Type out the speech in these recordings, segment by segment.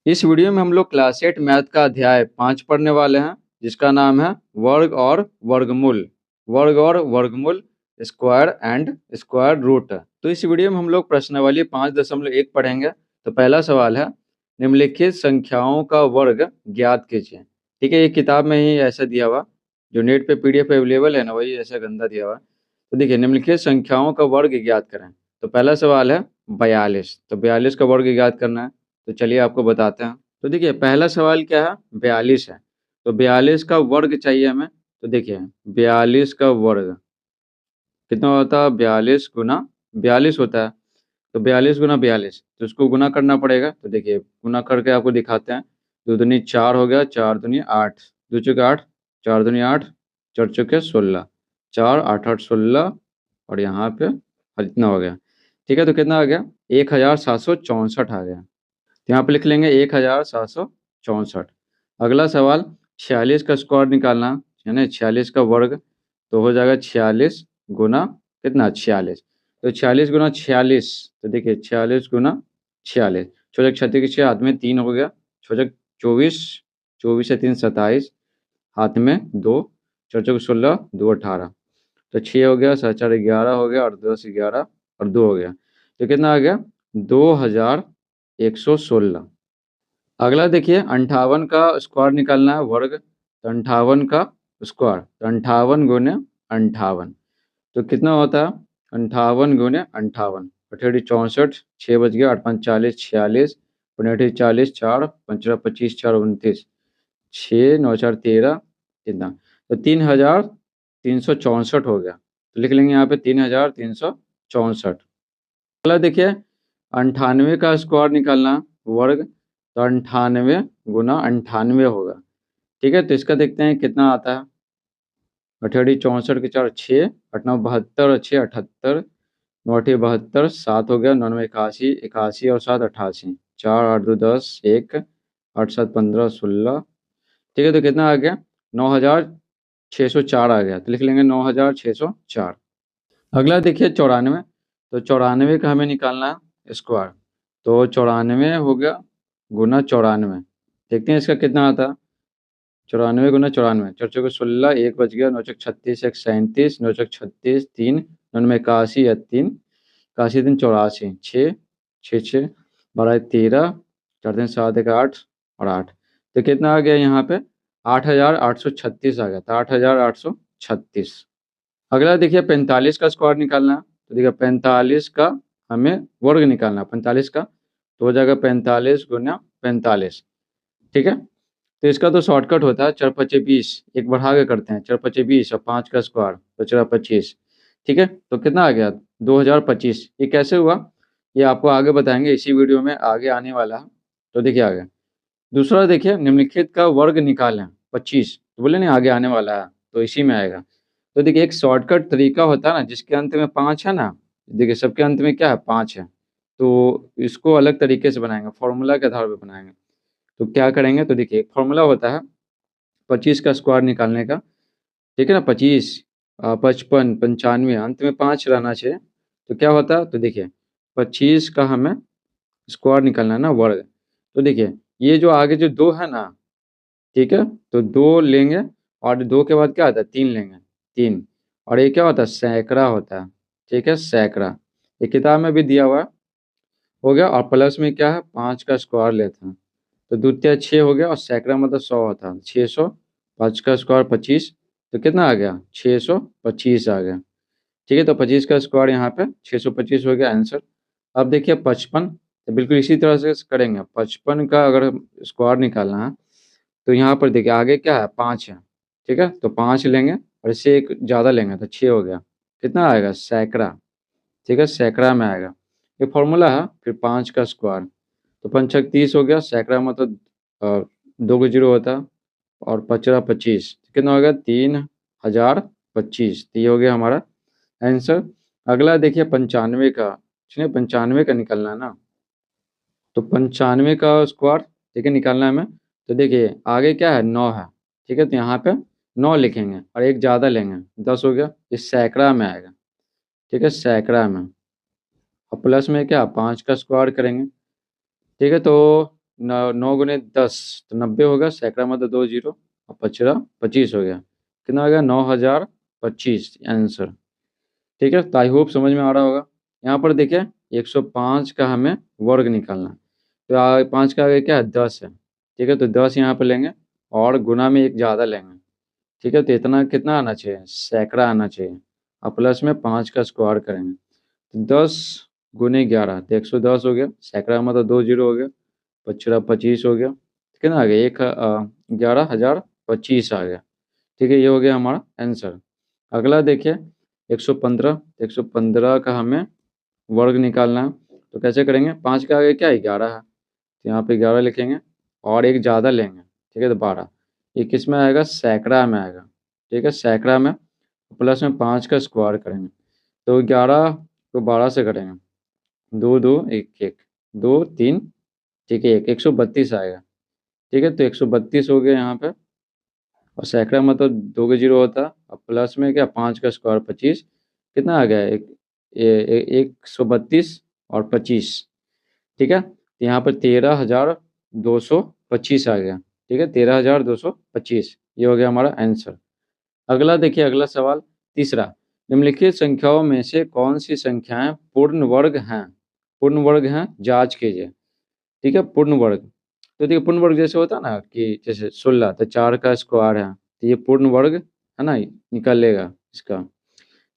इस वीडियो में हम लोग क्लास 8 मैथ का अध्याय 5 पढ़ने वाले हैं, जिसका नाम है वर्ग और वर्गमूल। वर्ग और वर्गमूल, स्क्वायर एंड स्क्वायर रूट। तो इस वीडियो में हम लोग प्रश्नावली 5.1 पढ़ेंगे। तो पहला सवाल है, निम्नलिखित संख्याओं का वर्ग ज्ञात कीजिए। ठीक है, ये किताब में ही ऐसा दिया हुआ, जो नेट पे पीडीएफ अवेलेबल है ना, वही ऐसा गंदा दिया हुआ। तो देखिए, निम्नलिखित संख्याओं का वर्ग ज्ञात करें। तो पहला सवाल है 42। तो 42 का वर्ग ज्ञात करना है। तो चलिए आपको बताते हैं। तो देखिए, पहला सवाल क्या है, 42 है। तो 42 का वर्ग चाहिए हमें। तो देखिए, 42 का वर्ग कितना होता है, 42 गुना 42 होता है। तो 42 गुना 42, तो उसको गुना करना पड़ेगा। तो देखिए, गुना करके आपको दिखाते हैं। दो दूनी 4 हो गया, 4 दूनी 8, दो चौके 8, 4 दूनी 8, 4 चौके 16, 4 8 8 16, और यहाँ पे इतना हो गया। ठीक है, तो कितना आ गया, 1764 आ गया। तो यहाँ पे लिख लेंगे 1764। अगला सवाल, 46 का स्क्वायर निकालना है ना, 46 का वर्ग। तो हो जाएगा 46 गुना कितना, 46। तो 46 गुना 46, तो देखिए 46 गुना 46, छोटे छत्तीस के 6, हाथ में 3 हो गया, छोटे 24, 24 से 3 27, हाथ में 2, छोटे 16, 2 18, तो 6 हो गया, 7 4 11 हो गया, और 10 11, और 2 हो गया। तो कितना आ गया, 2116। अगला देखिए, 58 का स्क्वायर निकालना है, वर्ग। तो 58 का स्क्वायर, तो 58 गुने 58, तो कितना होता है, 58 गुने 58, अठेठी 64, 6 बच गया, 8 5 40, 46, 59 40, 4 5 25, 4 29, 6 9 4 13, कितना, तो 3364 हो गया। तो लिख लेंगे यहाँ पे 3364। अगला देखिए, 98 का स्क्वायर निकालना, वर्ग। तो 98 गुना 98 होगा। ठीक है, तो इसका देखते हैं कितना आता है। अठेठी 64 के 4 6, 8 9 72, 6 78, 9 8 72, 7 हो गया, 9 81, 81 और 7 88, 4 8 2 10, 1 8 7 15 16। ठीक है, तो कितना आ गया, 9604 आ गया। तो लिख लेंगे 9604। अगला देखिए, 94। तो 94 का हमें निकालना है स्क्वायर। तो 94 हो गया गुना 94, देखते हैं इसका कितना आता है। 94 गुना 94, 4 चौके 16, 1 बच गया, 9 चौक 36, 1 37, 9 चौक 36, 3 9 81 या 3 81 3 84, 6 6 6 12 13, 4 3 7 1 8 और 8। तो कितना आ गया यहाँ पे, 8836 आ गया था, 8836। अगला देखिए, 45 का स्क्वायर निकालना है। तो देखिए, 45 का हमें वर्ग निकालना है, 45 का। तो हो जाएगा 45 गुना 45। ठीक है, तो इसका तो शॉर्टकट होता है, 4 5 20, एक बढ़ा के करते हैं, 4 5 20 और 5 का स्क्वायर, तो 4 25। ठीक है, तो कितना आ गया, 2025। ये कैसे हुआ, ये आपको आगे बताएंगे, इसी वीडियो में आगे आने वाला है। तो देखिए आगे, दूसरा देखिए, निम्नलिखित का वर्ग निकालें 25। तो बोले नहीं, आगे आने वाला है, तो इसी में आएगा। तो देखिए, एक शॉर्टकट तरीका होता है ना, जिसके अंत में 5 है ना, देखिए सबके अंत में क्या है, 5 है। तो इसको अलग तरीके से बनाएंगे, फॉर्मूला के आधार पर बनाएंगे। तो क्या करेंगे, तो देखिए एक फॉर्मूला होता है 25 का स्क्वायर निकालने का। ठीक है ना, 25 55 95, अंत में 5 रहना चाहिए। तो क्या होता है, तो देखिए 25 का हमें स्क्वायर निकालना है ना, वर्ग। तो देखिए, ये जो आगे जो 2 है ना, ठीक है, तो 2 लेंगे, और 2 के बाद क्या आता है, 3 लेंगे, 3। और ये क्या होता है, सैकड़ा होता है। ठीक है, सैकड़ा, ये किताब में भी दिया हुआ है। हो गया, और प्लस में क्या है, 5 का स्क्वायर लेते हैं। तो द्वितीय 6 हो गया, और सैकड़ा मतलब 100 होता है, 600, 5 का स्क्वायर 25। तो कितना आ गया, 625 आ गया। ठीक है, तो 25 का स्क्वायर यहाँ पे 625 हो गया आंसर। अब देखिए 55, तो बिल्कुल इसी तरह से करेंगे। 55 का अगर स्क्वायर निकालना है, तो यहाँ पर देखिए आगे क्या है, 5 है। ठीक है, तो 5 लेंगे, और इससे एक ज़्यादा लेंगे, तो 6 हो गया। कितना आएगा, सैकड़ा। ठीक है, सैकड़ा में आएगा। ये फॉर्मूला है, फिर 5 का स्क्वायर, तो 5 छक 30 हो गया, सैकड़ा मतलब 2 को 0 होता है, और 5 25, कितना हो गया, 3025। तो ये हो गया हमारा आंसर। अगला देखिए 95 का, सुनिए 95 का निकालना है ना। तो 95 का स्क्वायर, ठीक है, निकालना है हमें। तो देखिए आगे क्या है, 9 है। ठीक है, तो यहाँ पे 9 लिखेंगे, और एक ज़्यादा लेंगे, 10 हो गया। इस सैकड़ा में आएगा। ठीक है, सैकड़ा में, और प्लस में क्या, 5 का स्क्वायर करेंगे। ठीक है, तो 9 गुने 10 तो 90 होगा, सैकड़ा मतलब 2 जीरो और पचड़ा 25 हो गया। कितना हो गया? 9025 आंसर। ठीक है, तो आई होप समझ में आ रहा होगा। यहाँ पर देखिए 105 का हमें वर्ग निकालना है। तो 5 का आगे क्या है? 10 है। ठीक है, तो 10 यहाँ पर लेंगे और गुना में एक ज़्यादा लेंगे। ठीक है, तो इतना कितना आना चाहिए? सैकड़ा आना चाहिए। और प्लस में 5 का स्क्वायर करेंगे तो 10 गुने 11 तो 110 हो गया। सैकड़ा मतलब 2 जीरो हो गया। पचड़ा 25 हो गया। कितना आ गया? 11,025 आ गया। ठीक है, ये हो गया हमारा आंसर। अगला देखिए 115। 115 का हमें वर्ग निकालना है। तो कैसे करेंगे? 5 का आगे क्या है? 11 है, तो यहाँ पे 11 लिखेंगे और एक ज़्यादा लेंगे। ठीक है, तो 12। ये किस में आएगा? सैकड़ा में आएगा। ठीक है, सैकड़ा में प्लस में 5 का स्क्वायर करेंगे तो 11 को 12 से करेंगे। 2 2 1 1 2 3। ठीक है, 132 आएगा। ठीक है, तो 132 हो गया यहाँ पे। और सैकड़ा मतलब 2 के जीरो होता है और प्लस में क्या? 5 का स्क्वायर 25। कितना आ गया? 132 और 25। ठीक है, तो यहाँ पर 13,225 आ गया। ठीक है, 13,225 ये हो गया हमारा आंसर। अगला देखिए, अगला सवाल तीसरा। निम्नलिखित संख्याओं में से कौन सी संख्याएं पूर्ण वर्ग हैं? पूर्ण वर्ग हैं, जांच कीजिए। ठीक है, पूर्ण वर्ग। तो देखिए पूर्ण वर्ग जैसे होता है ना कि जैसे 16 तो 4 का स्क्वायर है, तो ये पूर्ण वर्ग है ना, निकल लेगा इसका।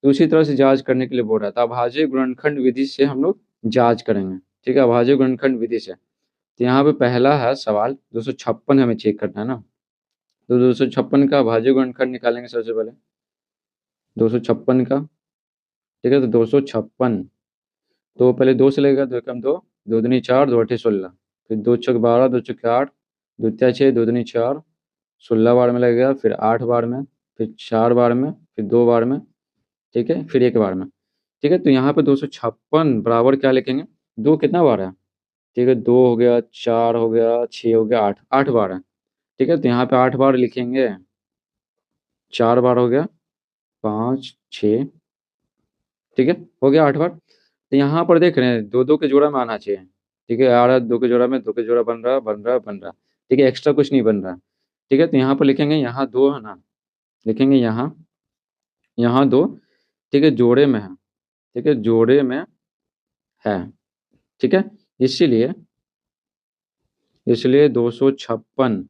तो उसी तरह से जांच करने के लिए बोल रहा था। अभाज्य गुणनखंड विधि से हम लोग जांच करेंगे। ठीक है, अभाज्य गुणनखंड विधि से। तो यहाँ पे पहला है सवाल 256 हमें चेक करना है ना। तो 256 का अभाज्य गुणनखंड निकालेंगे सबसे पहले। 256 का। ठीक है, तो 256 तो पहले 2 से लगेगा। 2 एकम 2, 2 दूनी 4, 2 अठे 16। फिर 2 छक 12, 2 छक 8, 2 तिया 6, 2 दूनी 4, 16 बार में लगेगा। फिर 8 बार में, फिर 4 बार में, फिर 2 बार में। ठीक है, फिर 1 बार में। ठीक है, तो यहाँ पे 256 बराबर क्या लिखेंगे? 2 कितना बार है? ठीक है, 2 हो गया, 4 हो गया, 6 हो गया, 8 8 बार है। ठीक है, तो यहाँ पे 8 बार लिखेंगे। 4 बार हो गया, 5 6। ठीक है, हो गया 8 बार। तो यहाँ पर देख रहे हैं 2 2 के जोड़ा में आना चाहिए। ठीक है, आ रहा है 2 के जोड़ा में, 2 के जोड़ा बन रहा बन रहा बन रहा। ठीक है, एक्स्ट्रा कुछ नहीं बन रहा। ठीक है, तो यहाँ पर लिखेंगे, यहाँ 2 है ना, लिखेंगे यहाँ 2। ठीक है, जोड़े में है। ठीक है, जोड़े में है। ठीक है, इसीलिए इसलिए 256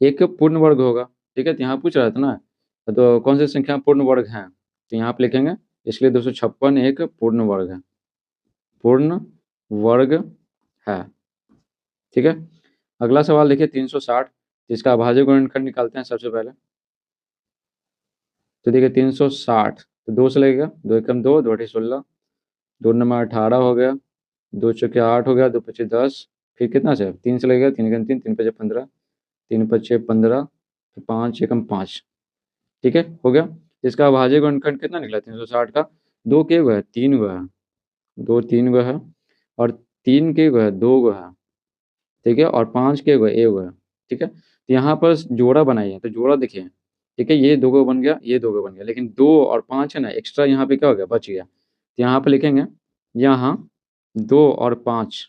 एक पूर्ण वर्ग होगा। ठीक है, तो यहाँ पूछ रहा था ना, तो कौन सी संख्या पूर्ण वर्ग हैं? तो यहाँ पे लिखेंगे, इसलिए 256 एक पूर्ण वर्ग है। पूर्ण वर्ग है। ठीक है, अगला सवाल देखिए 360, जिसका अभाज्य गुणनखंड निकालते हैं सबसे पहले। तो देखिए 360 तो 2 से लगेगा। 2 एकम 2, 2 अठे 16, 2 नंबर 18 हो गया, 2 चौके 8 हो गया, 2 पचे 10। फिर कितना से? 3 से लगेगा। 3 एकम 3, 3 पचे 15, 3 पचे 15, फिर 5 एकम 5। ठीक है, हो गया। इसका अभाज्य गुणनखंड कितना निकला? 360 का 2 के गो है, 3 गो है, 2 3 गो है, और 3 के गो है, 2 गो है। ठीक है, और 5 के गो है, 1 गो है। ठीक है, तो यहाँ पर जोड़ा बनाइए, तो जोड़ा देखिए। ठीक है, ये 2 गो बन गया, ये 2 गो बन गया, लेकिन 2 और 5 है ना, एक्स्ट्रा यहाँ पे क्या हो गया? बच गया। तो यहाँ पे लिखेंगे, यहाँ 2 और 5,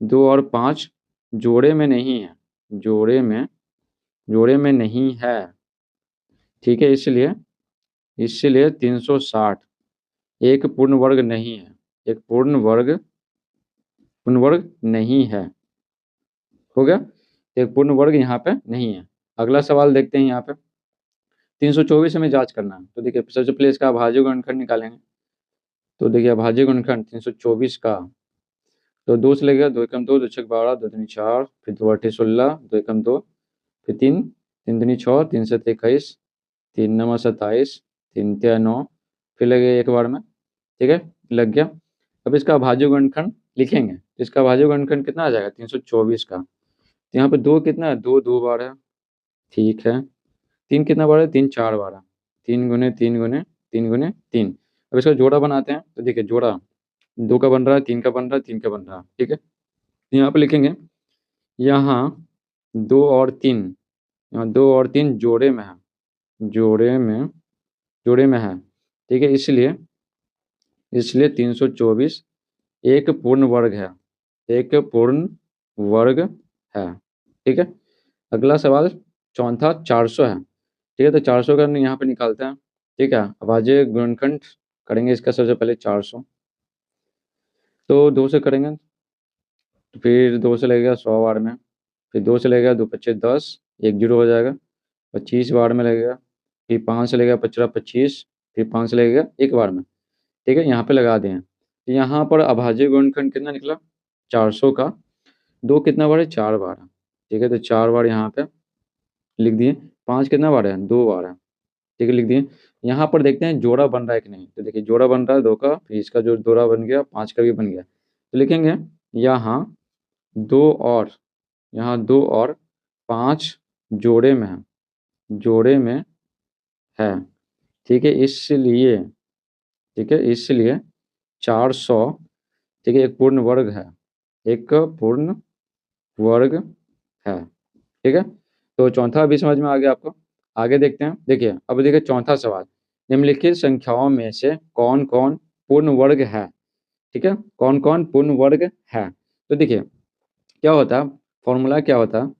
2 और 5 जोड़े में नहीं है, जोड़े में नहीं है। ठीक है, इसलिए इसलिए 360 एक पूर्ण वर्ग नहीं है, एक पूर्ण वर्ग नहीं है। हो गया, एक पूर्ण वर्ग यहाँ पे नहीं है। अगला सवाल देखते हैं। यहाँ पे 324 हमें जांच करना है। तो देखिए सबसे पहले इसका अभाज्य गुणनखंड निकालेंगे। तो देखिए अभाज्य गुणनखंड 324 का, तो 2 से लगेगा। 2 एकम 2, 2 छक 12, 2 दूनी 4, फिर 2 अठे 16, 2 एकम 2, फिर 3, 3 दूनी 6, 3 सत 21, 3 नवा 27, 3 तिया 9, फिर लगे एक बार में। ठीक है, लग गया। अब इसका अभाज्य गुणनखंड लिखेंगे। तो इसका अभाज्य गुणनखंड कितना आ जाएगा? 324 का। तो यहाँ पे 2 कितना है? 2 2 बार है। ठीक है, 3 कितना बार है? 3 4 बार है। 3 गुने 3 गुने 3 गुने 3। अब इसका जोड़ा बनाते हैं। तो देखिए जोड़ा 2 का बन रहा है, 3 का बन रहा है, 3 का बन रहा है। ठीक है, यहाँ पे लिखेंगे, यहाँ 2 और 3, यहाँ 2 और 3 जोड़े में है, जोड़े में है। ठीक है, इसलिए इसलिए 324 एक पूर्ण वर्ग है, एक पूर्ण वर्ग है। ठीक है, अगला सवाल चौथा 400 है। ठीक है, तो 400 का यहाँ पे निकालते हैं। ठीक है, अभाज्य गुणनखंड करेंगे इसका सबसे पहले 400, तो 2 से करेंगे, तो फिर 2 से लगेगा 100 बार में, फिर 2 से लगेगा 2 पच्चे 10, एक जीरो हो जाएगा, 25 बार में लगेगा, फिर 5 से लगेगा पचरा 25, फिर 5 से लगेगा एक बार में। ठीक है, यहाँ पे लगा दें, तो यहाँ पर अभाज्य गुणनखंड कितना निकला 400 का, 2 कितना बार है 4 बार है। ठीक है, तो 4 बार यहाँ पे लिख दिए, 5 कितना बार है 2 बार है। ठीक है, लिख दिए। यहाँ पर देखते हैं जोड़ा बन रहा है कि नहीं, तो देखिए जोड़ा बन रहा है 2 का, फिर इसका जो जोड़ा बन गया 5 का भी बन गया, तो लिखेंगे यहाँ 2 और, यहाँ 2 और 5 जोड़े में है, जोड़े में है। ठीक है, इसलिए, ठीक है, इसलिए 400, ठीक है, एक पूर्ण वर्ग है, एक पूर्ण वर्ग है। ठीक है, तो चौथा भी समझ में आ गया आपको। आगे देखते हैं, देखिए अब देखिए चौथा सवाल, निम्नलिखित संख्याओं में से कौन कौन पूर्ण वर्ग है। ठीक है, कौन कौन पूर्ण वर्ग है, तो देखिए क्या होता है, फॉर्मूला क्या होता है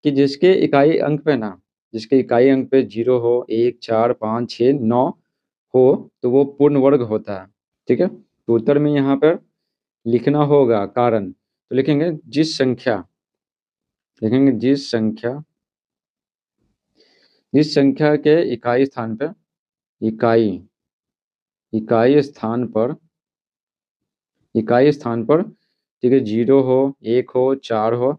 कि जिसके इकाई अंक पे ना, जिसके इकाई अंक पे 0 हो, 1, 4, 5, 6, 9 हो, तो वो पूर्ण वर्ग होता है। ठीक है, तो उत्तर में यहाँ पर लिखना होगा कारण, तो लिखेंगे जिस संख्या, लिखेंगे जिस संख्या के इकाई स्थान पर, इकाई इकाई स्थान पर, इकाई स्थान पर, ठीक है, 0 हो, 1 हो, 4 हो,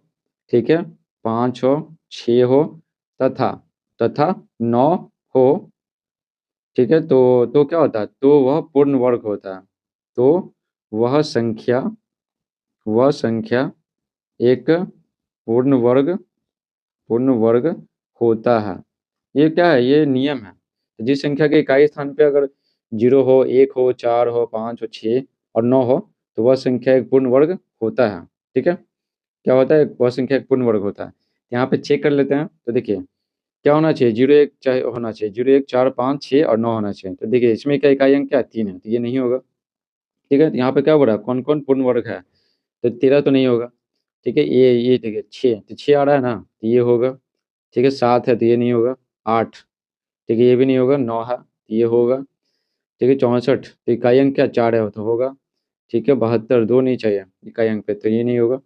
ठीक है, 5 हो, 6 हो, तथा तथा 9 हो। ठीक है, तो क्या होता है, तो वह पूर्ण वर्ग होता है, तो वह संख्या, वह संख्या एक पूर्ण वर्ग, पूर्ण वर्ग होता है। ये क्या है, ये नियम है। जिस संख्या के इकाई स्थान पे अगर 0 हो, 1 हो, 4 हो, 5 हो, 6 और 9 हो, तो वह संख्या एक पूर्ण वर्ग होता है। ठीक है, क्या होता है, वह संख्या एक पूर्ण वर्ग होता है। यहाँ पे चेक कर लेते हैं, तो देखिए क्या होना चाहिए, 0 1 चाहे होना चाहिए, 0 1 4 5 6 और 9 होना चाहिए। तो देखिए इसमें क्या इकाई अंक क्या है 3 है, तो ये नहीं होगा। ठीक है, तो यहाँ पे क्या बोला कौन कौन पूर्ण वर्ग है, तो 13 तो नहीं होगा। ठीक है, ये ठीक है 6, तो 6 आ रहा है ना, तो ये होगा। ठीक है, 7 है तो ये नहीं होगा, 8, ठीक है ये भी नहीं होगा, 9 है तो ये होगा। ठीक है, 64, तो इकाई अंक क्या 4 है तो होगा। ठीक है, 72, 2 नहीं चाहिए इकाई अंक पे, तो ये नहीं होगा,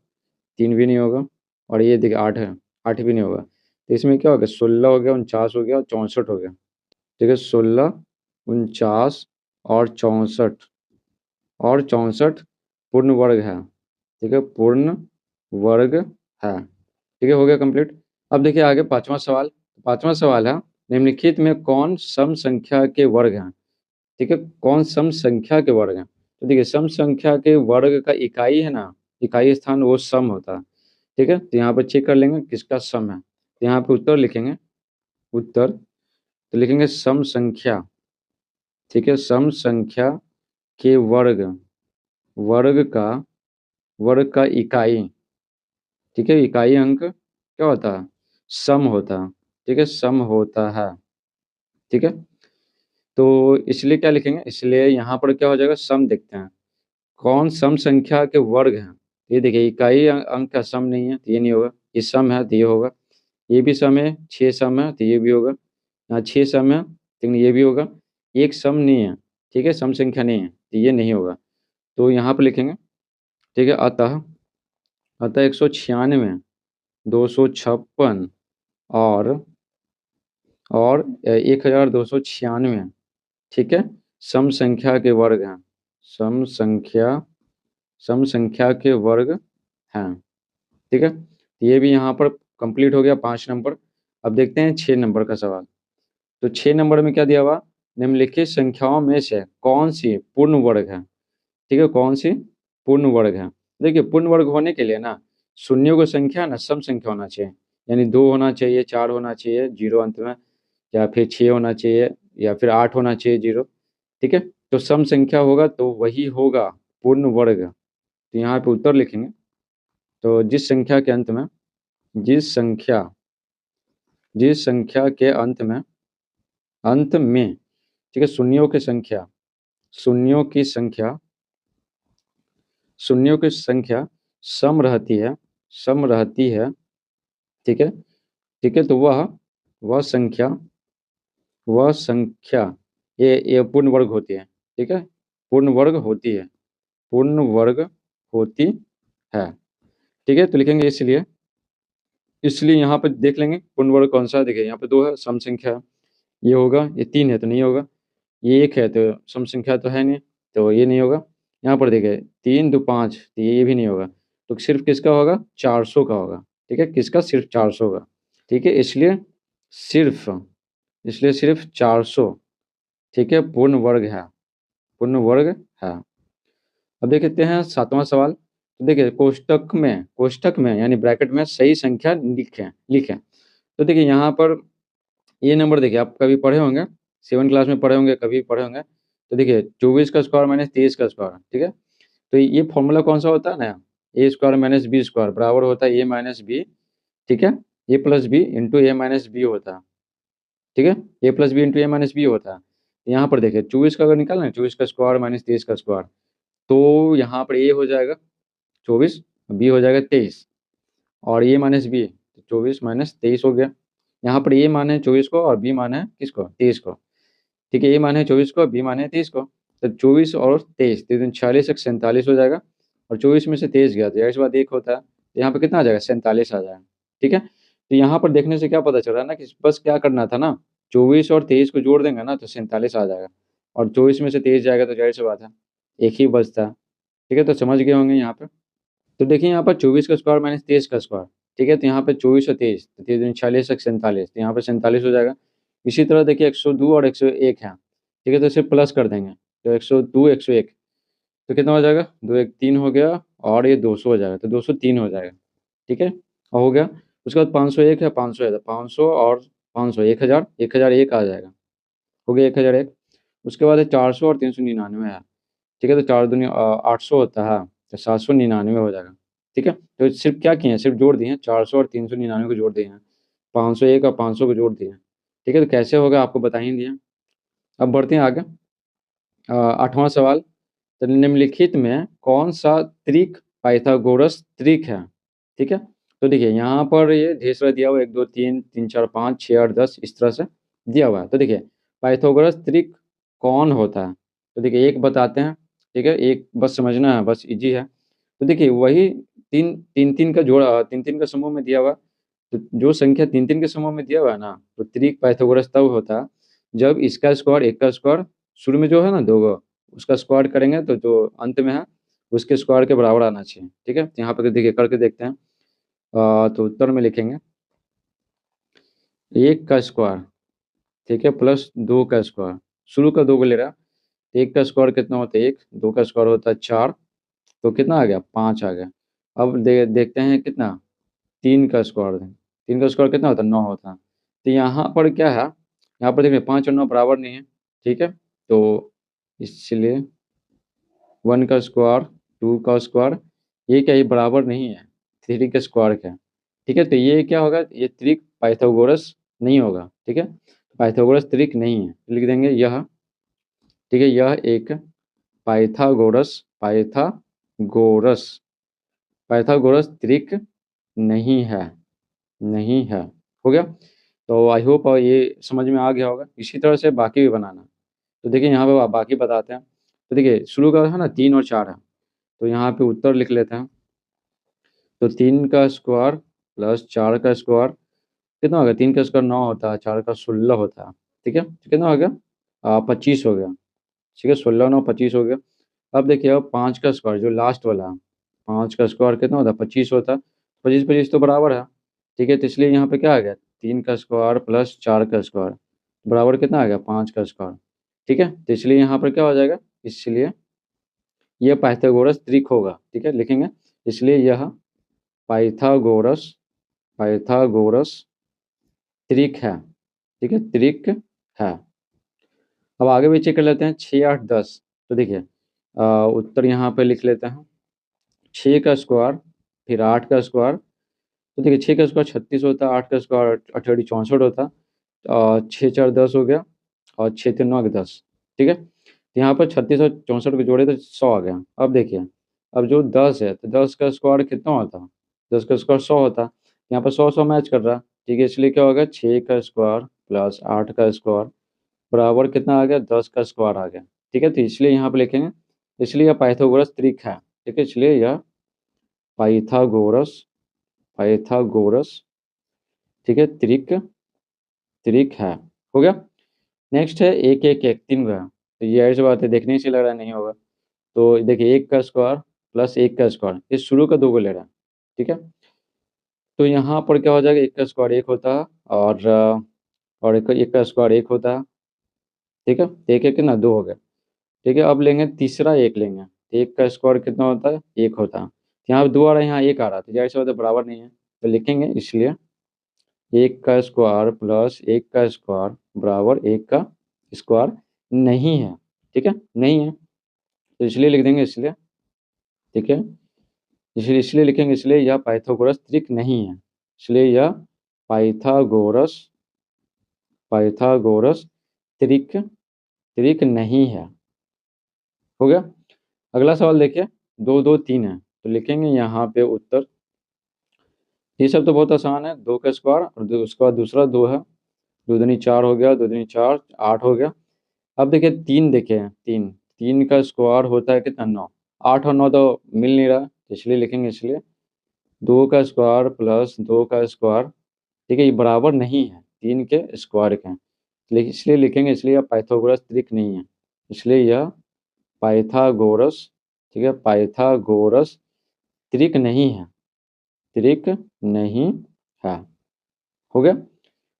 3 भी नहीं होगा, और ये देखिए 8 है, 8 भी नहीं होगा। तो इसमें क्या हो गया, 16 हो गया, 49 हो गया और 64 हो गया। ठीक है, 16, 49 और 64, और 64 पूर्ण वर्ग है। ठीक है, पूर्ण वर्ग है। ठीक है, हो गया कंप्लीट। अब देखिए आगे पांचवा सवाल, पांचवा सवाल है निम्नलिखित में कौन सम संख्या के वर्ग हैं। ठीक है, कौन सम संख्या के वर्ग हैं, तो देखिए सम संख्या के वर्ग का इकाई है ना, इकाई स्थान वो सम होता है। ठीक है, तो यहाँ पर चेक कर लेंगे किसका सम है, तो यहाँ पे उत्तर लिखेंगे, उत्तर तो लिखेंगे सम संख्या। ठीक है, सम संख्या के वर्ग, वर्ग का, वर्ग का इकाई, ठीक है, इकाई अंक क्या होता है, सम होता है। ठीक है, सम होता है। ठीक है, तो इसलिए क्या लिखेंगे, इसलिए यहाँ पर क्या हो जाएगा, सम देखते हैं कौन सम संख्या के वर्ग हैं। ये देखिए इकाई अंक का सम नहीं है तो ये नहीं होगा, ये सम है तो ये होगा, ये भी सम है, 6 सम है तो ये भी होगा, यहाँ 6 सम है लेकिन ये भी होगा, एक सम नहीं है। ठीक है, सम संख्या नहीं है तो ये नहीं होगा, तो यहाँ पर लिखेंगे। ठीक है, अतः, अतः 196, 256 और 1296, ठीक है, सम संख्या के वर्ग हैं, सम संख्या, सम संख्या के वर्ग हैं। ठीक है, तो ये भी यहाँ पर कंप्लीट हो गया 5 नंबर। अब देखते हैं 6 नंबर का सवाल, तो 6 नंबर में क्या दिया हुआ, निम्नलिखित संख्याओं में से कौन सी पूर्ण वर्ग है। ठीक है, कौन सी पूर्ण वर्ग है, देखिए पूर्ण वर्ग होने के लिए ना शून्यों की संख्या ना सम संख्या होना चाहिए, यानी 2 होना चाहिए, 4 होना चाहिए 0 अंत में, या फिर 6 होना चाहिए, या फिर 8 होना चाहिए 0। ठीक है, तो सम संख्या होगा तो वही होगा पूर्ण वर्ग, तो यहाँ पे उत्तर लिखेंगे, तो जिस संख्या के अंत में, जिस संख्या, जिस संख्या के अंत में, अंत में, ठीक है, शून्यों की संख्या, शून्यों की संख्या, शून्यों की संख्या सम रहती है, सम रहती है, ठीक है, ठीक है। तो वह संख्या वह संख्या ये पूर्ण वर्ग होती है। ठीक है, पूर्ण वर्ग होती है, पूर्ण वर्ग होती है। ठीक है, तो लिखेंगे इसलिए, इसलिए यहाँ पे देख लेंगे पूर्ण वर्ग कौन सा है। देखिए यहाँ पे 2 है, सम संख्या है, ये होगा। ये 3 है तो नहीं होगा। ये 1 है तो सम संख्या तो है नहीं, तो ये नहीं होगा। यहाँ पर देखिए 3 2 5, तो ये भी नहीं होगा। तो सिर्फ किसका होगा? 400 का होगा। ठीक है, किसका? सिर्फ 400 का। ठीक है, सिर्फ इसलिए सिर्फ 400, ठीक है, पूर्ण वर्ग है, पूर्ण वर्ग है। अब देखते हैं 7वां सवाल। तो देखिए कोष्टक में यानी ब्रैकेट में सही संख्या लिखें। तो देखिए यहाँ पर ये नंबर देखिए आप कभी पढ़े होंगे, 7 क्लास में पढ़े होंगे, कभी पढ़े होंगे। तो देखिए 24 का स्क्वायर माइनस 23 का स्क्वायर। ठीक है, तो ये फॉर्मूला कौन सा होता है ना? ए स्क्वायर माइनस बी स्क्वायर बराबर होता है ए माइनस बी। ठीक है, ए प्लस बी इंटू ए माइनस बी होता है। ठीक है, ए प्लस बी इंटू ए माइनस बी होता है। यहाँ पर देखिए 24 का अगर निकालना है, 24 का स्क्वायर माइनस 23 का स्क्वायर, तो यहाँ पर ए हो जाएगा 24, बी हो जाएगा 23, और ए माइनस बी, 24 माइनस 23 हो गया। यहाँ पर ए माने 24 को और बी माने किसको? 23 को। ठीक है, ए माने 24 को, बी माने 23 को। तो 24 और 23, 3 40 एक 47 हो जाएगा, और 24 में से 23 गया तो जाहिर सी बात 1 होता है, तो यहाँ पे कितना आ जाएगा? 47 आ जाएगा। ठीक है, तो यहाँ पर देखने से क्या पता चल रहा है ना कि बस क्या करना था ना, 24 और 23 को जोड़ देंगे ना तो 47 आ जाएगा, और 24 में से 23 जाएगा तो जाहिर सी बात है एक ही बचता है। ठीक है, तो समझ गए होंगे यहाँ पे। तो देखिए यहाँ पर 24 का स्क्वायर माइनस 23 का स्क्वायर। ठीक है, तो यहाँ पे 24 और 23, तो 3 40 एक 47, तो यहाँ पे 47 हो जाएगा। इसी तरह देखिए 102 और 101 है। ठीक है, तो इसे प्लस कर देंगे, तो 102 101, तो कितना हो जाएगा? 2 1 3 हो गया, और ये 200 हो जाएगा, तो 203 हो जाएगा। ठीक है, और हो गया। उसके बाद 501 है, 500 है, तो 500 और 500 1000, 1001 आ जाएगा। हो गया 1001। उसके बाद है 400 और 399 है। ठीक है, तो 4 दूनी 800 होता है, तो 799 हो जाएगा। ठीक है, तो सिर्फ क्या किए हैं? सिर्फ जोड़ दिए हैं, 400 और 399 को जोड़ दिए हैं, 501 और 500 को जोड़ दिए हैं। ठीक है, तो कैसे होगा आपको बता ही दिया। अब बढ़ते हैं आगे। 8वां सवाल। तो निम्नलिखित में कौन सा त्रिक पाइथागोरस त्रिक है? ठीक है, तो देखिए यहाँ पर ये ढेर सारा दिया हुआ है, 1 2 3 3 4 5 6 8 10 इस तरह से दिया हुआ है। तो देखिए पाइथागोरस त्रिक कौन होता है? तो देखिए एक बताते हैं। ठीक है, एक बस समझना है, बस इजी है। तो देखिए वही तीन तीन तीन का जोड़ा, तीन तीन का समूह में दिया हुआ है। तो जो संख्या तीन तीन के समूह में दिया हुआ है ना, तो त्रिक पाइथागोरस तब होता है जब इसका स्क्वायर, एक का स्क्वायर, शुरू में जो है ना दो गो, उसका स्क्वायर करेंगे तो जो अंत में है उसके स्क्वायर के बराबर आना चाहिए। ठीक है, तो यहाँ पर देखिए करके देखते हैं। तो उत्तर में लिखेंगे 1 का स्क्वायर, ठीक है, प्लस 2 का स्क्वायर, शुरू का 2 को ले रहा है। 1 का स्क्वायर कितना होता है? 1, 2 का स्क्वायर होता है 4, तो कितना आ गया? 5 आ गया। अब देखते हैं कितना, 3 का स्क्वायर है। 3 का स्क्वायर कितना होता है? 9 होता है। तो यहाँ पर क्या है, यहाँ पर देखिए 5 और 9 बराबर नहीं है। ठीक है, तो इसलिए 1 का स्क्वायर, 2 का स्क्वायर, ये क्या, ये बराबर नहीं है 3 के स्क्वायर का। ठीक है, तो ये क्या होगा? ये त्रिक पाइथागोरस नहीं होगा। ठीक है, पाइथागोरस त्रिक नहीं है, लिख देंगे यह। ठीक है, यह एक पाइथागोरस पाइथागोरस पाइथागोरस त्रिक नहीं है, नहीं है। हो गया। तो आई होप ये समझ में आ गया होगा। इसी तरह से बाकी भी बनाना। तो देखिए यहाँ पे बाकी बताते हैं। तो देखिए शुरू का है ना 3 और 4 है, तो यहाँ पे उत्तर लिख लेते हैं। तो 3 का स्क्वायर प्लस 4 का स्क्वायर कितना हो गया? 3 का स्क्वायर 9 होता है, 4 का 16 होता है। ठीक है, तो कितना हो गया? 25 हो गया। ठीक है, 16 9 25 हो गया। अब देखिए अब 5 का स्क्वायर जो लास्ट वाला है, 5 का स्क्वायर कितना होता है? 25 होता है। 25 25 तो बराबर है। ठीक है, तो इसलिए यहाँ पे क्या आ गया? 3 का स्क्वायर प्लस 4 का स्क्वायर बराबर कितना आ गया? 5 का स्क्वायर। ठीक है, तो इसलिए यहाँ पर क्या हो जाएगा? इसलिए यह पाइथागोरस त्रिक होगा। ठीक है, लिखेंगे इसलिए यह पाइथागोरस पाइथागोरस त्रिक है। ठीक है, त्रिक है। अब आगे भी चेक कर लेते हैं 6 8 10। तो देखिए उत्तर यहाँ पे लिख लेते हैं। 6 का स्क्वायर फिर 8 का स्क्वायर, तो देखिए 6 का स्क्वायर 36 होता है, 8 का स्क्वायर 68 64 होता है, और 6 4 10 हो गया, और 6 3 9 10। ठीक है, तो यहाँ पर 36 और 64 को जोड़े तो 100 आ गया। अब देखिए अब जो 10 है, तो 10 का स्क्वायर कितना होता है? 10 का स्क्वायर 100 होता है। यहाँ पर 100 100 मैच कर रहा, ठीक है, इसलिए क्या होगा 6 का स्क्वायर प्लस 8 का स्क्वायर बराबर कितना आ गया 10 का स्क्वायर आ गया, ठीक है। तो इसलिए यहाँ पर लिखेंगे, इसलिए यह पाइथागोरस त्रिक है, ठीक है, इसलिए यह पाइथागोरस पाइथागोरस ठीक है त्रिक त्रिक है। हो गया। नेक्स्ट है एक एक एक तीन का, तो ये ऐसी बात है देखने से लग रहा है नहीं होगा। तो देखिए 1 का स्क्वायर प्लस 1 का स्क्वायर, ये शुरू का 2 को ले रहा है, ठीक है। तो यहाँ पर क्या हो जाएगा 1 का स्क्वायर 1 होता है और 1 का स्क्वायर 1 होता है, ठीक है। तो एक एक ना 2 हो गया, ठीक है। अब लेंगे तीसरा 1 लेंगे, 1 का स्क्वायर कितना होता है 1 होता है। तो यहाँ पे 2 आ रहा है, यहाँ 1 आ रहा है, तो जाहिर सी बात है बराबर नहीं है, तो लिखेंगे इसलिए 1 का स्क्वायर प्लस 1 का स्क्वायर बराबर 1 का स्क्वायर नहीं है, ठीक है, नहीं है। तो इसलिए लिख देंगे इसलिए, ठीक है, इसलिए इसलिए लिखेंगे इसलिए यह पाइथागोरस त्रिक नहीं है, इसलिए यह पाइथागोरस पाइथागोरस त्रिक त्रिक नहीं है। हो गया। अगला सवाल देखिए, 2 2 3 है, तो लिखेंगे यहाँ पे उत्तर। ये सब तो बहुत आसान है, 2 का स्क्वायर और उसके बाद दूसरा 2 है, 2 दूनी 4 हो गया, 2 दूनी 4 8 हो गया। अब देखिए 3 देखे, 3 3 का स्क्वायर होता है कितना 9, 8 और 9 तो मिल नहीं रहा, इसलिए लिखेंगे इसलिए 2 का स्क्वायर प्लस 2 का स्क्वायर, ठीक है, ये बराबर नहीं है 3 के स्क्वायर के, इसलिए लिखेंगे इसलिए यह पाइथागोरस त्रिक नहीं है, इसलिए यह पाइथागोरस, ठीक है, पाइथागोरस त्रिक नहीं है, त्रिक नहीं है। हो गया।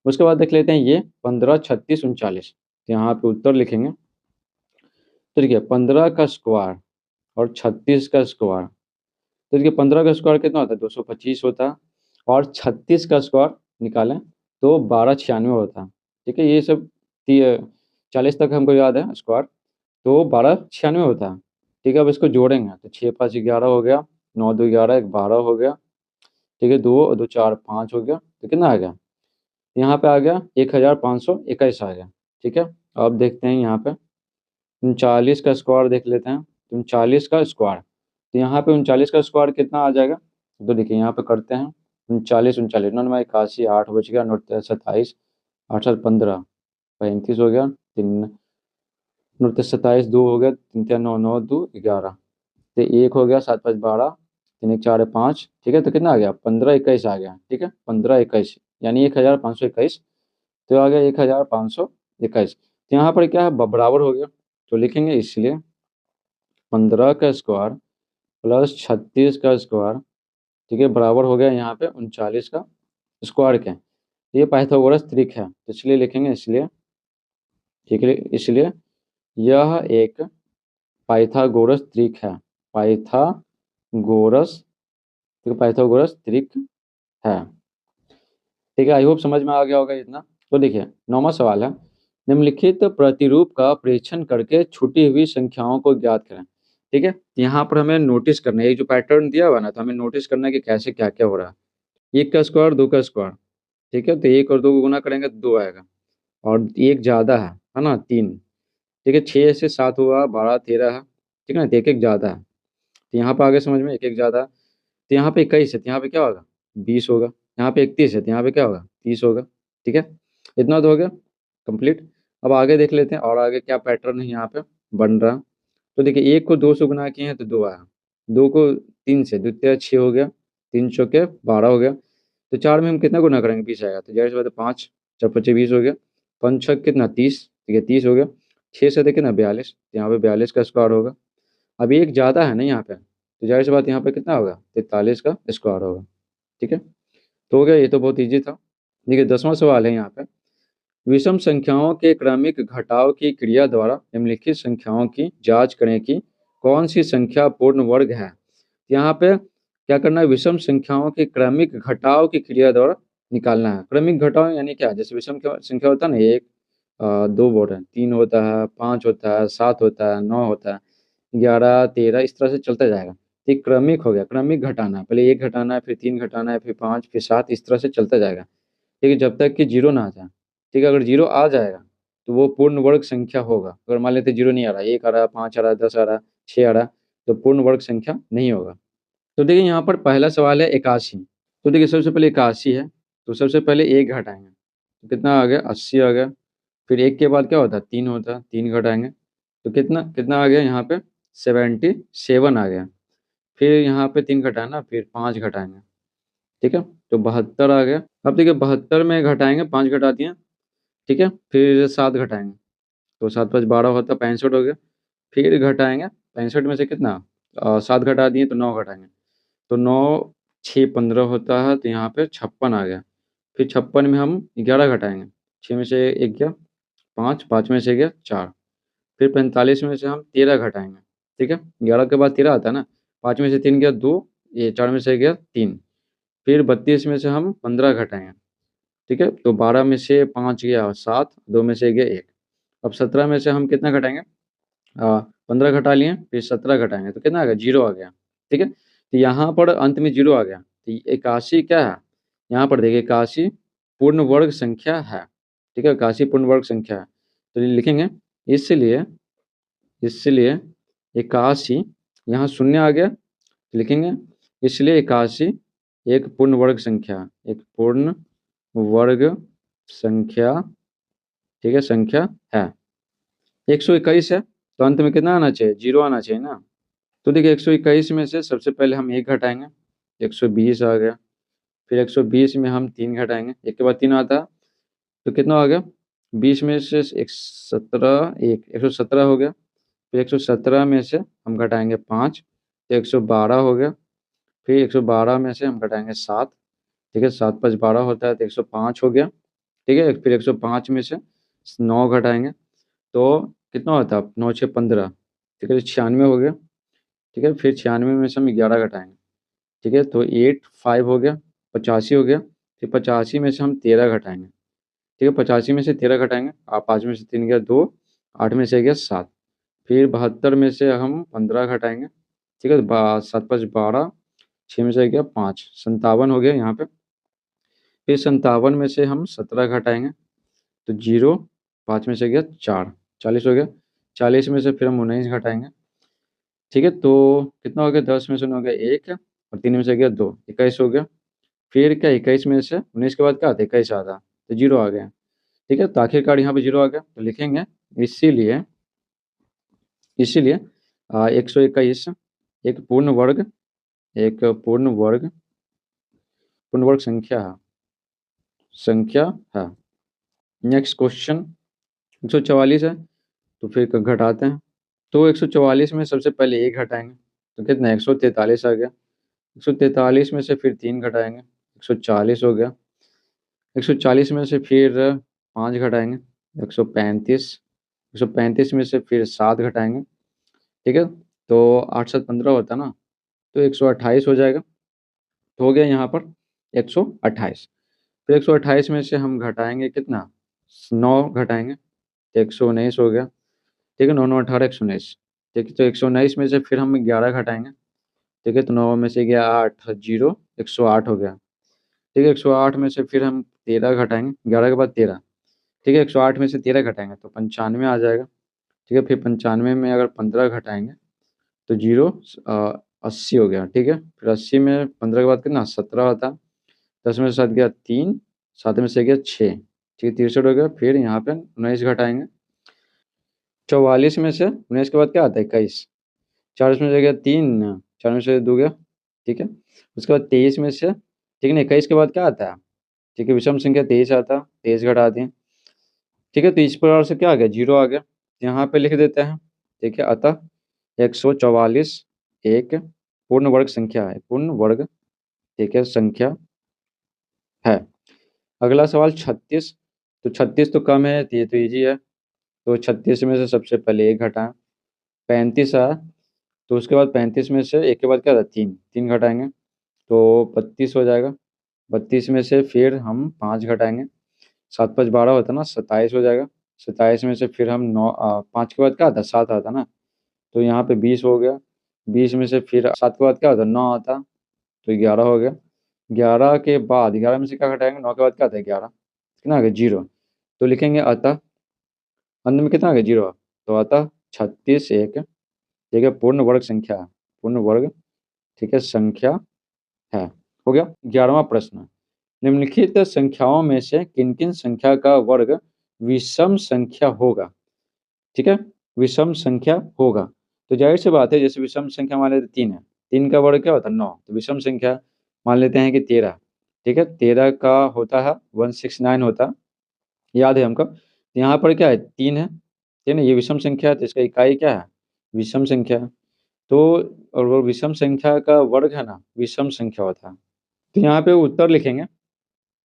उसके बाद देख लेते हैं ये 15 36 39, तो यहाँ पे उत्तर लिखेंगे। तो देखिए 15 का स्क्वायर और 36 का स्क्वायर, तो देखिए 15 का स्क्वायर कितना होता है 225 होता है, और 36 का स्क्वायर निकालें तो 1296 होता है, ठीक है। ये सब 40 तक हमको याद है स्क्वायर, तो 1296 होता है, ठीक है। अब इसको जोड़ेंगे तो 6 5 11 हो गया, 9 2 11 1 12 हो गया, ठीक है, 2 और 2 4 5 हो गया, तो कितना आ गया यहाँ पे आ गया 1521 आ गया, ठीक है। अब देखते हैं यहाँ पे 39 का स्क्वायर देख लेते हैं, 39 का स्क्वायर, तो यहाँ पे 39 का स्क्वायर कितना आ जाएगा, तो देखिए यहाँ पे करते हैं 39 39 9 9 81 8 बच गया, 9 27 8 7 15 35 हो गया, 3 9 27 2 हो गया, 3 3 9 9 2 11, तो 1 हो गया, 7 5 12 3 1 4 5, ठीक है। तो कितना आ गया 1521 आ गया, ठीक है, 1521 यानी 1521, तो आ गया 1521। तो यहाँ पर क्या है बराबर हो गया, तो लिखेंगे इसलिए 15 का स्क्वायर प्लस 36 का स्क्वायर, ठीक है, बराबर हो गया यहाँ पे 39 का स्क्वायर के, तो ये पाइथागोरस त्रिक है, तो इसलिए लिखेंगे इसलिए, ठीक है, इसलिए यह एक पाइथागोरस त्रिक है, पाइथागोरस, ठीक है, पाइथागोरस त्रिक है, ठीक है। आई होप समझ में आ गया होगा इतना। तो देखिए 9वां सवाल है, निम्नलिखित प्रतिरूप का प्रेक्षण करके छूटी हुई संख्याओं को ज्ञात करें, ठीक है। यहाँ पर हमें नोटिस करना है, ये जो पैटर्न दिया हुआ ना, तो हमें नोटिस करना है कि कैसे क्या क्या हो रहा है। 1 का स्क्वायर 2 का स्क्वायर, ठीक है, तो 1 और 2 को गुना करेंगे तो 2 आएगा, और एक ज़्यादा है ना 3, ठीक है, 6 से 7 हुआ 12 13 है, ठीक है ना, तो एक एक ज़्यादा है, तो यहाँ पर आगे समझ में एक एक ज़्यादा है, तो यहाँ पे 21 है, तो यहाँ पे क्या होगा 20 होगा, यहाँ पे 31 है, तो यहाँ पे क्या होगा 30 होगा, ठीक है। इतना तो हो गया कंप्लीट। अब आगे देख लेते हैं और आगे क्या पैटर्न है यहाँ पे बन रहा। तो देखिए 1 को 2 से गुना किए हैं तो 2 आया, 2 को 3 से 2 3 6 हो गया, 3 चौके 12 हो गया, तो 4 में हम कितना गुना करेंगे 20 आएगा, तो जाहिर सी बात है 5 4 5 20 हो गया, 5 6 कितना 30, ठीक है 30 हो गया, 6 से देखिए ना 42, तो यहाँ पे 42 का स्क्वायर होगा। अब एक ज़्यादा है ना यहाँ पे, तो जाहिर सी बात यहाँ पे कितना होगा 43 का स्क्वायर होगा, ठीक है। तो हो गया, ये तो बहुत ईजी था। देखिए 10वां सवाल है यहाँ पे, विषम संख्याओं के क्रमिक घटाव की क्रिया द्वारा निम्नलिखित संख्याओं की जांच करें कि कौन सी संख्या पूर्ण वर्ग है। यहाँ पे क्या करना है, विषम संख्याओं के क्रमिक घटाव की क्रिया द्वारा निकालना है। क्रमिक घटाव यानी क्या, जैसे विषम संख्या होता है ना, 1 2 बोर्ड है, 3 होता है, 5 होता है, 7 होता है, 9 होता है, 11 13, इस तरह से चलता जाएगा। एक क्रमिक हो गया, क्रमिक घटाना, पहले 1 घटाना है, फिर 3 घटाना है, फिर 5 फिर 7, इस तरह से चलता जाएगा, ठीक है, जब तक कि 0 ना आ जाए, ठीक है। अगर 0 आ जाएगा तो वो पूर्ण वर्ग संख्या होगा। अगर मान लेते 0 नहीं आ रहा, 1 आ रहा है, 5 आ रहा है, 10 आ रहा है, 6 आ रहा है, तो पूर्ण वर्ग संख्या नहीं होगा। तो देखिए यहाँ पर पहला सवाल है 81, तो देखिए सबसे पहले 81 है, तो सबसे पहले एक घटाएंगे तो कितना आ गया, 80 आ गया। फिर एक के बाद क्या होता है, 3 होता है, 3 घटाएंगे तो कितना कितना आ गया यहाँ पे, 77 आ गया। फिर यहाँ पे 3 घटाना, फिर 5 घटाएंगे, ठीक है, तो 72 आ गया। अब देखिए 72 में घटाएंगे, 5 घटा दिए, ठीक है, फिर 7 घटाएंगे तो 7 5 12 होता है, 65 हो गया। फिर घटाएंगे 65 में से कितना, 7 घटा दिए तो 9 घटाएंगे, तो 9 6 15 होता है, तो यहाँ पे 56 आ गया। फिर 56 में हम 11 घटाएंगे, 6 में से 1 गया, 5 5 में से गया 4। फिर 45 में से हम 13 घटाएंगे, ठीक है, 11 के बाद 13 आता है ना, 5 में से 3 गया 2, ये 4 में से गया 3। फिर 32 में से हम 15 घटाएंगे, ठीक है, तो 12 में से 5 गया 7, 2 में से गया 1। अब 17 में से हम कितना घटाएंगे, 15 घटा लिए, फिर 17 घटाएंगे तो कितना आ गया, 0 आ गया, ठीक है। तो यहाँ पर अंत में 0 आ गया, तो 81 क्या है, यहाँ पर देखिए 81 पूर्ण वर्ग संख्या है, ठीक है, 81 पूर्ण वर्ग संख्या है, तो ये लिखेंगे, इसलिए इसलिए 81, यहाँ शून्य आ गया, तो लिखेंगे इसलिए 81 एक पूर्ण वर्ग संख्या, एक पूर्ण वर्ग संख्या, ठीक है, संख्या है। 121 है, तो अंत में कितना आना चाहिए, 0 आना चाहिए ना। तो देखिए 121 में से सबसे पहले हम 1 घटाएंगे, 120 आ गया। फिर 120 में हम 3 घटाएंगे, 1 के बाद 3 आता है, तो कितना आ गया, 20 में से 117 हो गया। फिर 117 में से हम घटाएंगे 5, तो 112 हो गया। फिर 112 में से हम घटाएंगे 7, ठीक है, 7 5 12 होता है, तो 105 हो गया, ठीक है। फिर 105 में से 9 घटाएंगे तो कितना होता है, 9 6 15, ठीक है, 96 हो गया, ठीक है। फिर 96 में से हम 11 घटाएंगे, ठीक है, तो 85 हो गया, 85 हो गया। फिर 85 में से हम 13 घटाएंगे, ठीक है, 85 में से 13 घटाएंगे, आप 5 में से 3 गया 2, 8 में से गया 7। फिर 72 में से हम 15 घटाएंगे, ठीक है, 7 5 12, 6 में से गया 5, 57 हो गया यहाँ पे। फिर 57 में से हम 17 घटाएंगे तो 0, 5 में से गया 4, 40 हो गया। 40 में से फिर हम 19 घटाएंगे, ठीक है, तो कितना हो गया, 10 में से 9 हो गया 1, और 3 में से गया 2, 21 हो गया। फिर क्या 21 में से 19 के बाद क्या आता है, 21 आता, तो 0 आ गया, ठीक है, तो आखिरकार यहाँ पे 0 आ गया, तो लिखेंगे इसीलिए इसीलिए 121 एक पूर्ण वर्ग, एक पूर्ण वर्ग संख्या है। नेक्स्ट क्वेश्चन 144 है, तो फिर घटाते हैं। तो 144 में सबसे पहले 1 घटाएंगे तो कितना, 143 आ गया। 143 में से फिर 3 घटाएंगे, 140 हो गया। 140 में से फिर 5 घटाएंगे, 135। 135 में से फिर 7 घटाएंगे, ठीक है, तो 8 7 15 होता है ना, तो 128 हो जाएगा। तो हो गया यहाँ पर 128। फिर 128 में से हम घटाएंगे कितना, 9 घटाएंगे तो 119 हो गया, ठीक है, 9 9 18 119, ठीक है, तो 119 में से फिर हम 11 घटाएंगे, ठीक है, तो 9 में से गया 8 0, 108 हो गया, ठीक है। 108 में से फिर हम 13 घटाएंगे, 11 के बाद 13, ठीक है, 108 में से 13 घटाएंगे तो 95 आ जाएगा, ठीक है। फिर 95 में अगर 15 घटाएंगे तो 0, 80 हो गया, ठीक है। फिर 80 में 15 के बाद कितना, 17 होता, 10 में से 7 गया 3, 7 में से गया 6, ठीक है, 63 हो गया। फिर यहाँ पे 19 घटाएंगे, 44 में से 19 के बाद क्या आता है, 21, 4 में से गया 3, 4 में से 2 गया, ठीक है। उसके बाद 23 में से, ठीक है ना, 21 के बाद क्या आता है, ठीक है, विषम संख्या 23 आता, 23 घटा दें, ठीक है, तो इस प्रकार से क्या आ गया, 0 आ गया। यहाँ पे लिख देते हैं, ठीक है, अतः 144 एक पूर्ण वर्ग संख्या है, पूर्ण वर्ग, ठीक है, संख्या है। अगला सवाल 36, तो 36 तो कम है, तो ये तो ईजी है, तो 36 में से सबसे पहले 1 घटाएं, 35 आया, तो उसके बाद 35 में से 1 के बाद क्या था, 3, 3 घटाएंगे तो 32 हो जाएगा। 32 में से फिर हम 5 घटाएंगे, 7 5 12 होता ना, 27 हो जाएगा। 27 में से फिर हम 9, 5 के बाद क्या आता, 7 आता ना, तो यहाँ पे 20 हो गया। 20 में से फिर 7 के बाद क्या होता, 9 आता, तो 11 हो गया। 11 के बाद 11 में से क्या घटाएंगे, 9 के बाद क्या आता है, 11, कितना आ गया, 0। तो लिखेंगे अतः, अंत में कितना आ गया, 0, तो अतः 36 एक, ठीक है, पूर्ण वर्ग संख्या है, पूर्ण वर्ग, ठीक है, संख्या है। हो गया। 11वां प्रश्न, निम्नलिखित संख्याओं में से किन किन संख्या का वर्ग विषम संख्या होगा। ठीक है, विषम संख्या होगा। तो जाहिर सी बात है, जैसे विषम संख्या मान लेते 3 है, 3 का वर्ग क्या होता है 9, तो विषम संख्या मान लेते हैं कि 13। ठीक है, 13 का होता है 169 होता है, याद है हमको। यहाँ पर क्या है 3 है, ठीक है, ये विषम संख्या है, तो इसका इकाई क्या है विषम संख्या। तो और वो विषम संख्या का वर्ग है ना विषम संख्या होता है। तो यहाँ पे उत्तर लिखेंगे,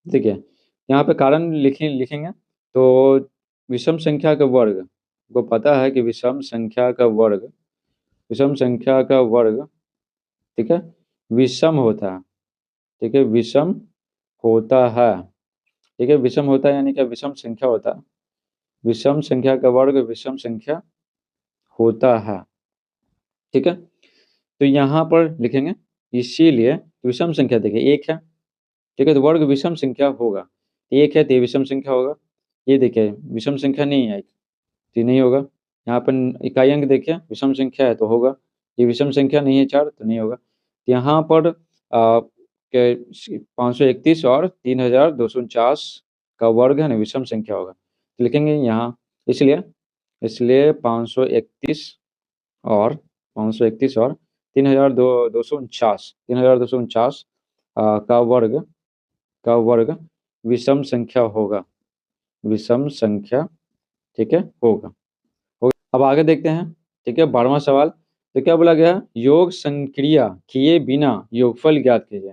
देखिए यहाँ पे कारण लिखेंगे। तो विषम संख्या का वर्ग को पता है कि विषम संख्या का वर्ग, विषम संख्या का वर्ग, ठीक है, विषम होता है। ठीक है, विषम होता है। ठीक है, विषम होता है यानी कि विषम संख्या होता है, विषम संख्या का वर्ग विषम संख्या होता है। ठीक है, तो यहाँ पर लिखेंगे, इसीलिए विषम संख्या देखिए 1 है। ठीक है, तो वर्ग विषम संख्या होगा, 1 है तो ये विषम संख्या होगा। ये देखिए विषम संख्या नहीं है, तो ये नहीं होगा। यहाँ पर इकाई अंक देखिए विषम संख्या है तो होगा, ये विषम संख्या नहीं है 4 तो नहीं होगा। तो यहाँ पर 531 और 3249 का वर्ग है ना विषम संख्या होगा, तो लिखेंगे यहाँ। इसलिए इसलिए 531 और 3249 का वर्ग विषम संख्या होगा, विषम संख्या। ठीक है, होगा। अब आगे देखते हैं। ठीक है, 12वां सवाल, तो क्या बोला गया, योग संक्रिया किए बिना योगफल ज्ञात कीजिए।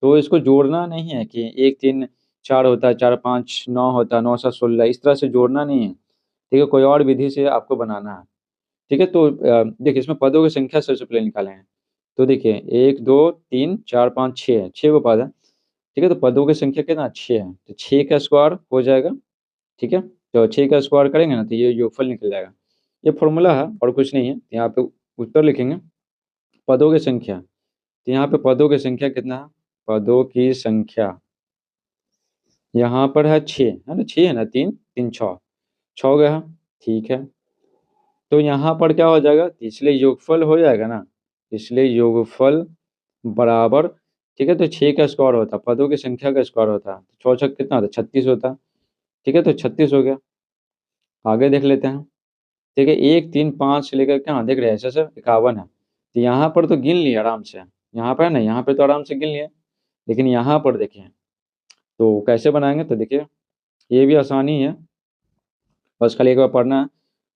तो इसको जोड़ना नहीं है कि 1 3 4 होता है, 4 5 9 होता है, 9 7 16, इस तरह से जोड़ना नहीं है। ठीक है, कोई और विधि से आपको बनाना है। ठीक है, तो देखिए इसमें पदों की संख्या सबसे पहले निकाले हैं। तो देखिए 1 2 3 4 5 6 है, 6 को पद है। ठीक है, तो पदों की संख्या कितना 6 है, तो 6 का स्क्वायर हो जाएगा। ठीक है, तो 6 का स्क्वायर करेंगे ना तो ये योगफल निकल जाएगा। ये फॉर्मूला है और कुछ नहीं है। यहाँ पे उत्तर लिखेंगे, पदों की संख्या, तो यहाँ पे पदों की संख्या कितना है, पदों की संख्या यहाँ पर है 6 है ना, 6 है ना, 3 3 6 6 हो गया। ठीक है, तो यहाँ पर क्या हो जाएगा, इसलिए योगफल हो जाएगा ना, इसलिए योगफल बराबर। ठीक है, तो 6 का स्क्वायर होता है, पदों की संख्या का स्क्वायर होता है, 6 6 कितना होता है 36 होता है। ठीक है, तो 36 हो गया। आगे देख लेते हैं। ठीक है, 1 3 5 से लेकर क्या देख रहे हैं ऐसे सर 51 है, तो यहाँ पर तो गिन लिए आराम से, यहाँ पर है ना, यहाँ पे तो आराम से गिन लिए। लेकिन यहाँ पर देखिए तो कैसे बनाएंगे, तो देखिए ये भी आसानी है, बस खाली एक बार पढ़ना है।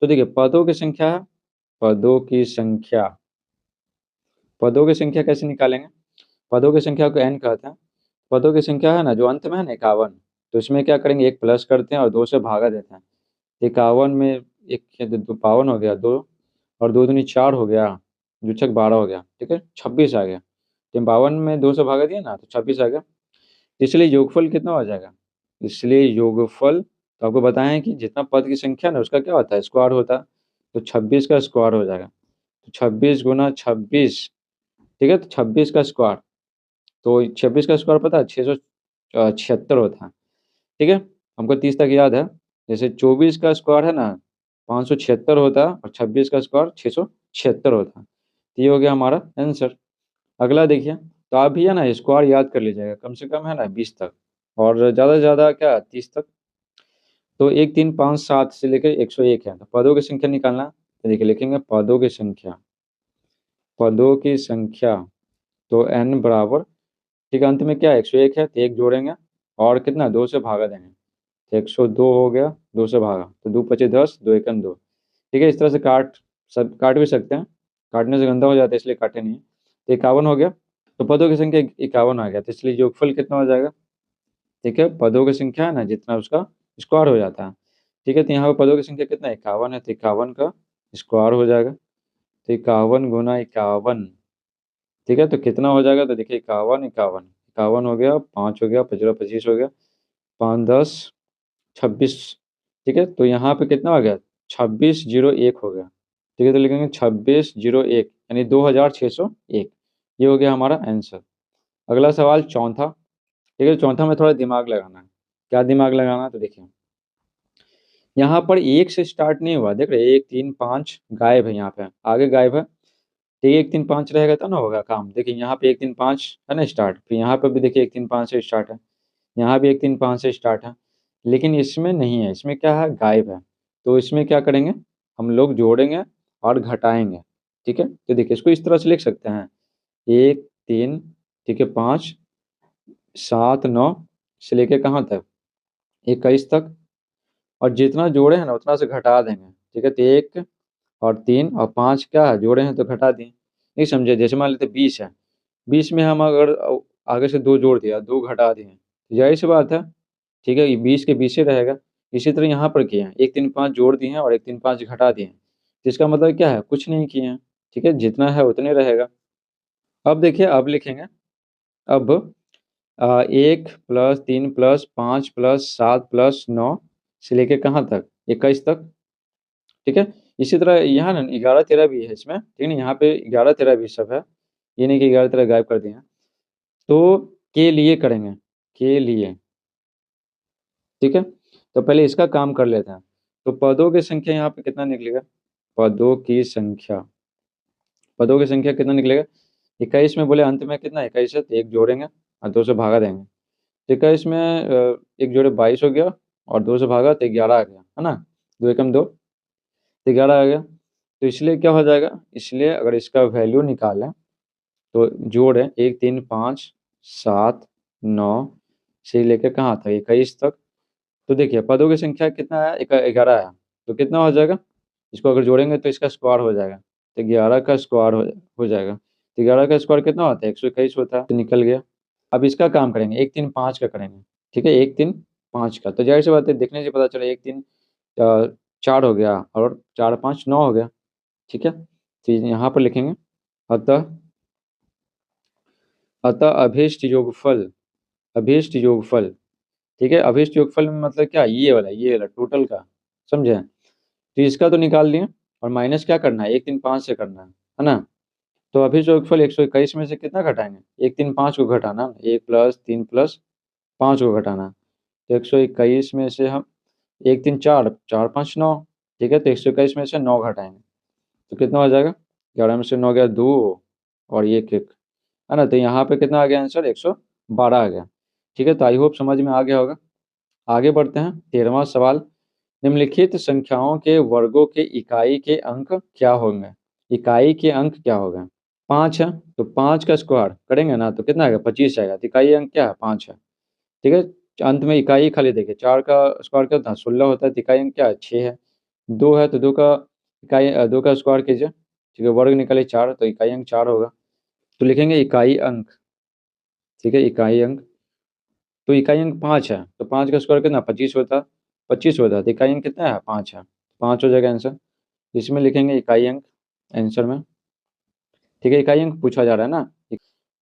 तो देखिए पदों की संख्या है, पदों की संख्या, पदों की संख्या कैसे निकालेंगे, पदों की संख्या को n कहते हैं। पदों की संख्या है ना जो अंत में है ना 51, तो इसमें क्या करेंगे, एक प्लस करते हैं और 2 से भागा देते हैं। 51 में एक 52 हो गया, 2 और 2 दूनी 4 हो गया, दो छक 12 हो गया। ठीक है, 26 आ गया। तो 52 में 2 से भागा दिया ना तो 26 आ गया। इसलिए योगफल कितना हो जाएगा, इसलिए योगफल तो आपको बताएं कि जितना पद की संख्या ना उसका क्या होता है स्क्वायर होता है, तो 26 का स्क्वायर हो जाएगा। तो 26 गुना 26, ठीक है, तो 26 का स्क्वायर, तो 26 का स्क्वायर पता है 676 होता है। ठीक है, हमको 30 तक याद है। जैसे 24 का स्क्वायर है ना 576 होता है और 26 का स्क्वायर 676 होता है। तो ये हो गया हमारा आंसर। अगला देखिए, तो आप भी है ना स्क्वायर याद कर लीजिएगा, कम से कम है ना 20 तक, और ज़्यादा से ज़्यादा क्या 30 तक। तो 1 3 5 7 से लेकर 101 है, तो पदों की संख्या निकालना। तो देखिए लिखेंगे पदों की संख्या, पदों की संख्या, तो n बराबर, ठीक है, अंत में क्या 101 है तो 1 जोड़ेंगे और कितना 2 से भागा देंगे, तो 102 हो गया, 2 से भागा तो 2 पचे 10, 2 एकम 2। ठीक है, इस तरह से काट भी सकते हैं, काटने से गंदा हो जाता है इसलिए काटे नहीं। तो 51 हो गया, तो पदों की संख्या 51 आ गया, तो इसलिए योगफल कितना हो जाएगा। ठीक है, पदों की संख्या है ना जितना उसका स्क्वायर हो जाता है। ठीक है, तो यहाँ पर पदों की संख्या कितना 51 है, तो 51 का स्क्वायर हो जाएगा, तो 51 गुना 51। ठीक है, तो कितना हो जाएगा, तो देखिए 51 51 51 हो गया, 5 हो गया, 15 25 हो गया, 5 10 26। ठीक है, तो यहाँ पे कितना हो गया 2601 हो गया। ठीक है, तो लिखेंगे 2601 यानी 2601, ये हो गया हमारा आंसर। अगला सवाल चौथा। ठीक है, चौथा में थोड़ा दिमाग लगाना है। क्या दिमाग लगाना है, तो देखिए यहाँ पर 1 से स्टार्ट नहीं हुआ, देख रहे 1 3 5 गायब है, यहाँ पे आगे गायब है। तो 1 3 5 रहेगा तो ना होगा काम। देखिए यहाँ पे 1 3 5 है ना स्टार्ट, फिर यहाँ पे भी देखिए 1 3 5 से स्टार्ट है, यहाँ भी 1 3 5 से स्टार्ट है, लेकिन इसमें नहीं है, इसमें क्या है, गायब है। तो इसमें क्या करेंगे, हम लोग जोड़ेंगे और घटाएंगे। ठीक है, तो देखिए इसको इस तरह से लिख सकते हैं, 1 3, ठीक है, 5 7 9 से लेके कहाँ तक, 21 तक, और जितना जोड़े हैं ना उतना से घटा देंगे। ठीक है, तो 1 और 3 और 5 क्या है, जोड़े हैं तो घटा दिए। नहीं समझे, जैसे मान लेते 20 है, 20 में हम अगर आगे से 2 जोड़ दिया, 2 घटा दिए, तो जाहिर सी बात है, ठीक है, ये 20 के 20 ही रहेगा। इसी तरह यहाँ पर किए हैं, 1 3 5 जोड़ दिए हैं और 1 3 5 घटा दिए हैं, तो इसका मतलब क्या है, कुछ नहीं किए हैं। ठीक है, जितना है उतने रहेगा। अब देखिए, अब लिखेंगे, अब 1 प्लस 3 प्लस 5 प्लस 7 प्लस 9 से लेके कहाँ तक, 21 तक। ठीक है, इसी तरह यहाँ ना 11 13 भी है इसमें, ठीक है ना, यहाँ पे 11 13 भी सब है, ये नहीं कि 11 13 गायब कर दिए हैं। तो के लिए करेंगे, के लिए। ठीक है, तो पहले इसका काम कर लेते हैं। तो पदों की संख्या यहाँ पे कितना निकलेगा, पदों की संख्या, पदों की संख्या कितना निकलेगा, 21 में बोले अंत में कितना 21 है, तो 1 जोड़ेंगे और 2 से भागा देंगे। तो 21 में 1 जोड़े 22 हो गया, और 2 से भागा तो 11 आ गया, है ना, 2 एकम 2, तो 11 आ गया। तो इसलिए क्या हो जाएगा, इसलिए अगर इसका वैल्यू निकालें तो जोड़ें 1 3 5 7 9 से लेकर कहाँ तक, 21 तक। तो देखिए पदों की संख्या कितना है, 11 है, तो कितना हो जाएगा, इसको अगर जोड़ेंगे तो इसका स्क्वायर हो जाएगा, तो 11 का स्क्वायर हो जाएगा। तो 11 का स्क्वायर कितना होता है, 121 होता है, तो निकल गया। अब इसका काम करेंगे, 1 3 5 का करेंगे। ठीक है, 1 3 5 का, तो जाहिर सी बात है, देखने से पता चला 1 3 4 हो गया, और 4 5 9 हो गया। ठीक है, तो यहाँ पर लिखेंगे, अतः अतः अभीष्ट योगफल, अभीष्ट योगफल। ठीक है, अभीष्ट योगफल में मतलब क्या, ये वाला टोटल का, समझे। तो इसका तो निकाल लिए, और माइनस क्या करना है, 1 3 5 से करना है ना। तो अभीष्ट योगफल 121 में से कितना घटाएंगे, 1 3 5 को घटाना, 1 प्लस 3 प्लस 5 को घटाना। तो 121 में से हम 1 3 4 4 5 9, ठीक है, तो 121 में से 9 घटाएंगे, तो कितना हो जाएगा, 11 में से 9 गया 2, और 1 1, है ना। तो यहाँ पे कितना आ गया आंसर, 112 आ गया। ठीक है, तो आई होप समझ में आ गया होगा। आगे बढ़ते हैं, 13वां सवाल, निम्नलिखित संख्याओं के वर्गों के इकाई के अंक क्या होंगे, इकाई के अंक क्या होगा। 5 है, तो 5 का स्क्वायर करेंगे ना, तो कितना आएगा, 25 आएगा, तो इकाई अंक क्या है, 5 है। ठीक है, अंत में इकाई खाली देखिए, 4 का स्क्वायर क्या होता है, 16 होता है, तो इकाई अंक क्या है, 6 है। 2 है, तो 2 का इकाई 2 का स्क्वायर कीजिए, ठीक है, वर्ग निकाले 4, तो इकाई अंक 4 होगा। तो लिखेंगे इकाई अंक, ठीक है, इकाई अंक। तो इकाई अंक 5 है, तो 5 का स्क्वायर कितना, 25 होता, 25 होता, तो इकाई अंक कितना है, 5 है, 5 हो जाएगा आंसर। इसमें लिखेंगे इकाई अंक आंसर में। ठीक है, इकाई अंक पूछा जा रहा है ना।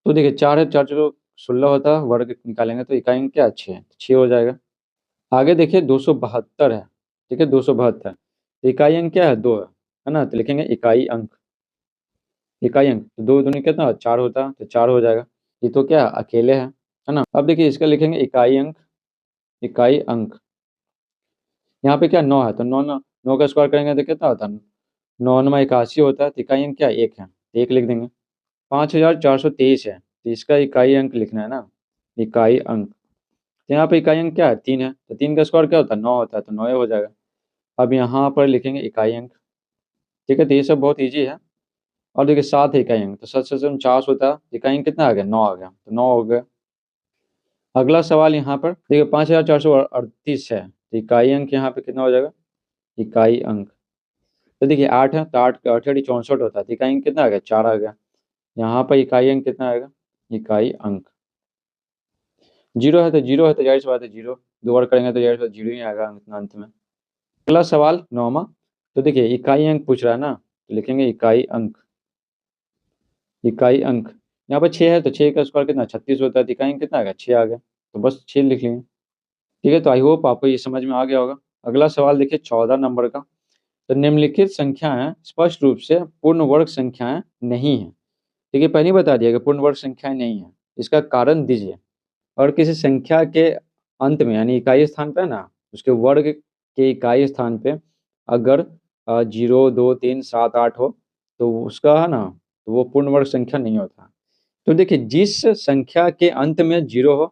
तो देखिए 4 है, 4 चलो 16 होता, वर्ग निकालेंगे तो इकाई अंक क्या, 6 है, 6 हो जाएगा। आगे देखिए 272 है, ठीक है, 272, तो इकाई अंक क्या है, 2 है ना, तो लिखेंगे इकाई अंक, इकाई अंक, तो 2 दूनी कितना, 4 होता, तो 4 हो जाएगा। ये तो क्या अकेले है ना। अब देखिए इसका लिखेंगे इकाई अंक, इकाई अंक। यहाँ पे क्या 9 है, तो 9 9 9 का स्क्वायर करेंगे तो कितना होता है, 9 9 81 होता है, तो इकाई अंक क्या 1 है, तो 1 लिख देंगे। 5423 है, तो इसका इकाई अंक लिखना है ना, इकाई अंक। तो यहाँ पे इकाई अंक क्या है, 3 है, तो 3 का स्क्वायर क्या होता है, 9 होता है, तो 9 हो जाएगा। अब यहाँ पर लिखेंगे इकाई अंक। ठीक है, तो ये सब बहुत ईजी है। और देखिए 7 है इकाई अंक, तो 7 से 49 होता है, इकाई अंक कितना आ गया, 9 आ गया, तो 9 हो गया। अगला सवाल यहाँ पर देखिए 5438 है, तो इकाई अंक यहाँ पे कितना हो जाएगा, इकाई अंक। तो देखिए 8 है, तो 8 का 8 64 होता है, तो इकाई अंक कितना आ गया, 4 आ गया। यहाँ पर इकाई अंक कितना आएगा, इकाई अंक। 0 है, तो 0 है, तो जाहिर सी बात है 0, 2 बार करेंगे तो जाहिर सी बात 0 ही आएगा अंत में। अगला सवाल 9वां, तो देखिए इकाई अंक पूछ रहा है ना, तो लिखेंगे इकाई अंक, इकाई अंक। यहाँ पर 6 है, तो 6 का स्क्वायर कितना 36 होता है, तो इकाई अंक कितना आ गया, 6 आ गया, तो बस 6 लिख लेंगे। ठीक है, तो आई होप आपको ये समझ में आ गया होगा। अगला सवाल देखिए 14 नंबर का, तो निम्नलिखित संख्याएं स्पष्ट रूप से पूर्ण वर्ग संख्याएं नहीं है। ठीक है, पहले ही बता दिया कि पूर्ण वर्ग संख्याएं नहीं है, इसका कारण दीजिए। और किसी संख्या के अंत में यानी इकाई स्थान पे ना, उसके वर्ग के इकाई स्थान पे अगर 0 2 3 7 8 हो, तो उसका है ना तो वो पूर्ण वर्ग संख्या नहीं होता। तो देखिए जिस संख्या के अंत में 0 हो,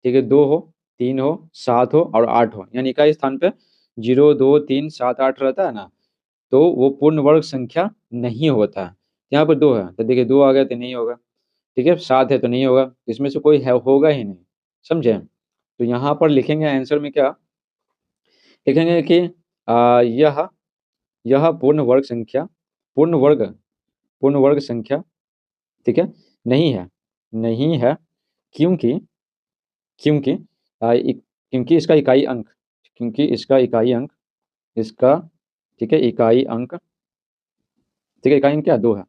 ठीक है, 2 हो, 3 हो, 7 हो और 8 हो, यानी इकाई स्थान पे 0, 2, 3, 7, 8 रहता है ना, तो वो पूर्ण वर्ग संख्या नहीं होता है। यहाँ पर 2 है तो देखिए 2 आ गया तो नहीं होगा, ठीक है, 7 है तो नहीं होगा, इसमें से कोई है होगा ही नहीं, समझे। तो यहाँ पर लिखेंगे आंसर में क्या लिखेंगे कि यह पूर्ण वर्ग पूर्ण वर्ग संख्या, ठीक है, नहीं है क्योंकि क्योंकि क्योंकि इसका इकाई अंक, क्योंकि इसका इकाई अंक इसका ठीक है इकाई अंक, ठीक है, इकाई अंक क्या 2 है।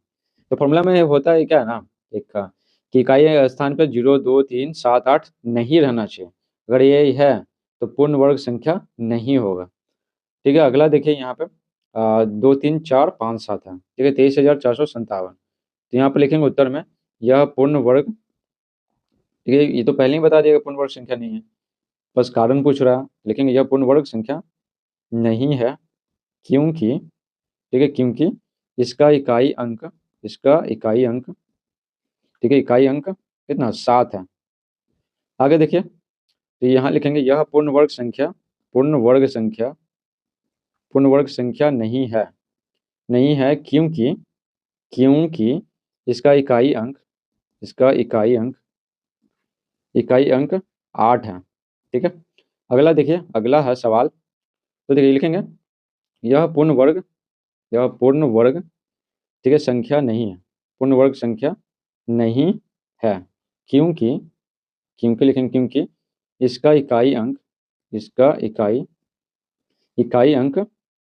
तो फॉर्मूला में होता है क्या है ना, एक का कि इकाई स्थान पे 0, 2, 3, 7, 8 नहीं रहना चाहिए, अगर ये है तो पूर्ण वर्ग संख्या नहीं होगा। ठीक है, अगला देखिए यहाँ पे 2, 3, 4, 5, 7 है, ठीक है, 23,457। तो यहाँ पे लिखेंगे उत्तर में यह पूर्ण वर्ग, ठीक है, ये तो पहले ही बता दिया पूर्ण वर्ग संख्या नहीं है, बस कारण पूछ रहा है, लिखेंगे यह पूर्ण वर्ग संख्या नहीं है क्योंकि, ठीक है, क्योंकि इसका इकाई अंक इसका इकाई अंक, ठीक है, इकाई अंक कितना 7 है। आगे देखिए तो यहाँ लिखेंगे यह पूर्ण वर्ग संख्या नहीं है क्योंकि इसका इकाई अंक 8 है, ठीक है। अगला देखिए, अगला है सवाल, तो देखिए लिखेंगे यह पूर्ण वर्ग, ठीक है, संख्या नहीं है, पूर्ण वर्ग संख्या नहीं है क्योंकि लिखेंगे क्योंकि इसका इकाई अंक,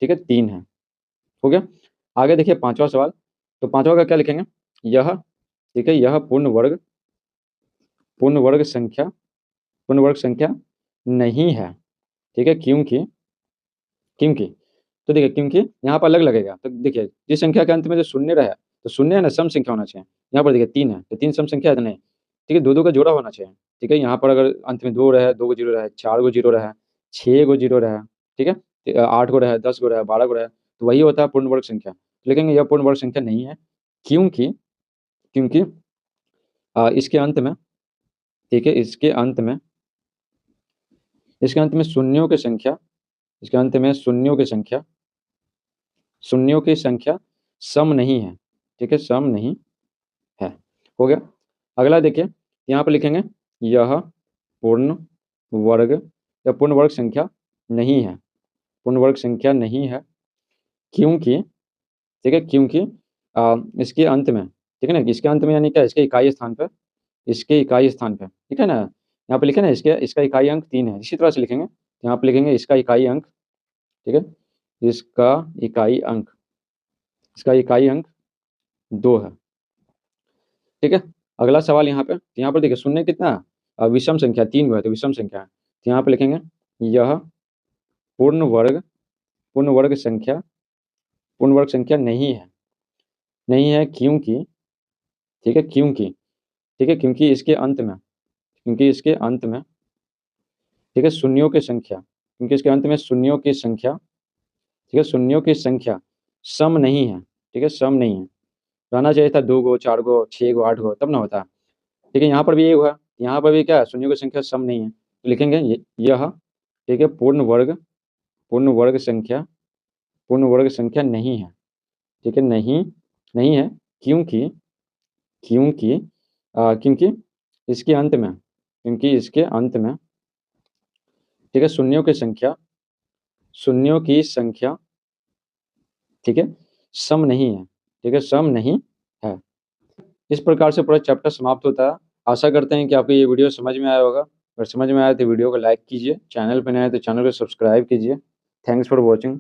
ठीक है, 3 है, हो गया। आगे देखिए पांचवा सवाल, तो पांचवा का क्या लिखेंगे यह, ठीक है, यह पूर्ण वर्ग संख्या नहीं है, ठीक है, क्योंकि तो देखिए क्योंकि यहाँ पर अलग लगेगा, तो देखिए जिस संख्या के अंत में जो शून्य रहे तो शून्य है ना सम संख्या होना चाहिए, यहाँ पर देखिए 3 है तो 3 सम संख्या है तो नहीं, ठीक है, 2 का जोड़ा होना चाहिए, ठीक है, यहाँ पर अगर अंत में 2 रहे, 2 को 0 रहे, 4 को 0 रहे, 6 को 0 रहे, ठीक है, 8 को रहे, 10 को रहे, 12 को रहे, तो वही होता है पूर्ण वर्ग संख्या। लिखेंगे यह पूर्ण वर्ग संख्या नहीं है क्योंकि क्योंकि इसके अंत में, ठीक है, इसके अंत में शून्यों की संख्या सम नहीं है, ठीक है, सम नहीं है, हो गया। अगला देखिए यहाँ पर लिखेंगे यह पूर्ण पूर्ण वर्ग संख्या नहीं है, पूर्ण वर्ग संख्या नहीं है क्योंकि, ठीक है, क्योंकि इसके अंत में, ठीक है ना, इसके अंत में यानी क्या इसके इकाई स्थान पे, ठीक है ना, यहाँ पे लिखे ना इसका इकाई अंक 3 है, इसी तरह से लिखेंगे, यहाँ पे लिखेंगे इसका इकाई अंक, ठीक है, इसका इकाई अंक 2 है, ठीक है। अगला सवाल यहाँ पर देखिए शून्य कितना है? विषम संख्या 3 हुआ है तो विषम संख्या है, तो यहाँ पे लिखेंगे यह पूर्ण वर्ग संख्या नहीं है क्योंकि, ठीक है, क्योंकि इसके अंत में, ठीक है, शून्यों की संख्या, क्योंकि इसके अंत में शून्यों की संख्या, ठीक है, शून्यों की संख्या सम नहीं है, ठीक है, सम नहीं है, रहना चाहिए था 2 गो, 4 गो, 6 गो, 8 गो, तब ना होता, ठीक है। यहाँ पर भी ये हुआ, यहाँ पर भी क्या है शून्यों की संख्या सम नहीं है, तो लिखेंगे यह, ठीक है, पूर्ण वर्ग संख्या नहीं है, ठीक है, नहीं है क्योंकि क्योंकि इसके अंत में, ठीक है, शून्यों की संख्या, ठीक है, सम नहीं है, ठीक है, सम नहीं है। इस प्रकार से पूरा चैप्टर समाप्त होता है। आशा करते हैं कि आपको ये वीडियो समझ में आया होगा, अगर समझ में आया तो वीडियो को लाइक कीजिए, चैनल पर नए आए तो चैनल को सब्सक्राइब कीजिए। Thanks for watching.